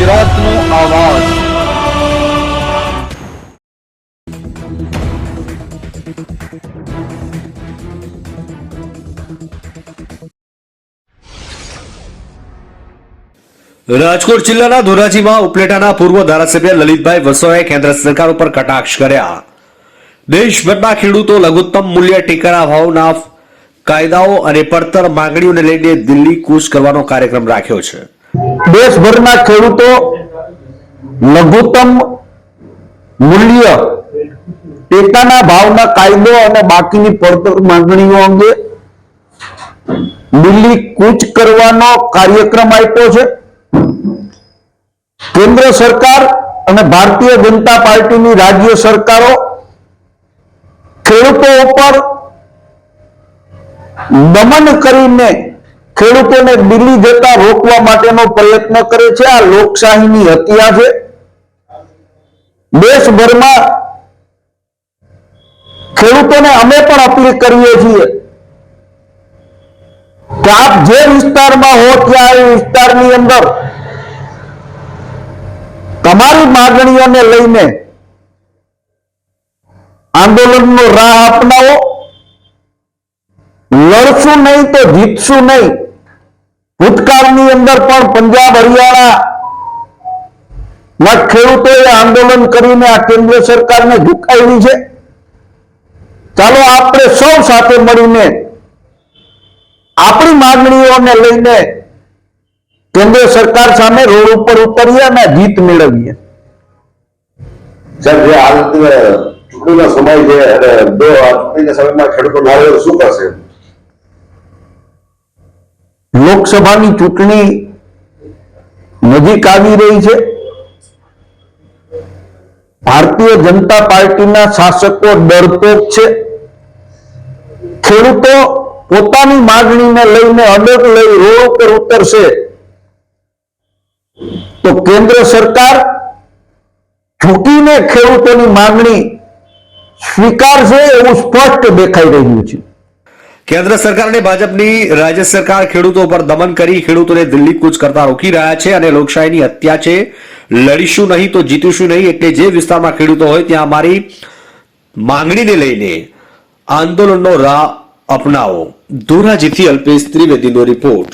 વિરોધનો અવાજ। રાજકોટ જિલ્લાના ધોરાજીમાં ઉપલેટાના પૂર્વ ધારાસભ્ય લલિતભાઈ વસોયાએ કેન્દ્ર સરકાર ઉપર કટાક્ષ કર્યા। દેશભરના ખેડૂતો લઘુત્તમ મૂલ્ય ટેકાના ભાવના કાયદાઓ અને પડતર માંગણીઓને લઈને દિલ્હી કૂચ કરવાનો કાર્યક્રમ રાખ્યો છે। દેશભરના ખેડૂતો લઘુત્તમ મૂલ્ય ટેકાના ભાવના કાયદો અને બાકીની પડતર માંગણીઓ અંગે દિલ્હી કૂચ કરવાનો કાર્યક્રમ આપ્યો છે। કેન્દ્ર સરકાર અને ભારતીય જનતા પાર્ટીની રાજ્ય સરકારો ખેડૂતો ઉપર દમન કરીને ખેડૂતોને દિલ્હી જતા રોકવા માટેનો પ્રયત્ન કરે છે। આ લોકશાહીની હત્યા છે। દેશભરમાં ખેડૂતોને અમે પણ અપીલ કરીએ છીએ કે આપ જે વિસ્તારમાં હો ત્યાં એ વિસ્તારની અંદર તમારી માંગણીઓને લઈને આંદોલનનો રાહ અપનાવો। લડશું નહીં તો જીતશું નહીં। ભૂતકાળની અંદર પણ પંજાબ હરિયાણામાં ખેડૂતોએ આંદોલન કરીને આ કેન્દ્ર સરકારને ઝુકાવી છે। ચાલો આપણે સૌ સાથે મળીને આપણી માંગણીઓને લઈને કેન્દ્ર સરકાર સામે રોડ ઉપર ઉતરીએ અને જીત મેળવીએ। સાહેબ, જે હાલ ચૂંટણીનો સમય છે અને ચૂંટણીના સમયમાં ખેડૂતો નારે શું કરશે? લોકસભાની ચૂંટણી નજીક આવી રહી છે। ભારતીય જનતા પાર્ટીના શાસકો ડરપોક છે। ખેડૂતો પોતાની માંગણીને લઈને અડગ લઈ રોડ ઉપર ઉતરશે તો કેન્દ્ર સરકાર ઝૂકીને ખેડૂતોની માંગણી સ્વીકારશે એવું સ્પષ્ટ દેખાઈ રહ્યું છે। કેન્દ્ર સરકાર અને ભાજપની રાજ્ય સરકાર ખેડૂતો પર દમન કરી ખેડૂતોને દિલ્હી કૂચ કરતા રોકી રહ્યા છે અને લોકશાહીની હત્યા છે। લડીશું નહીં તો જીતીશું નહીં, એટલે જે વિસ્તારમાં ખેડૂતો હોય ત્યાં અમારી માંગણીને લઈને આંદોલનનો રાહ અપનાવો। ધોરાજીથી અલ્પેશ ત્રિવેદીનો રિપોર્ટ।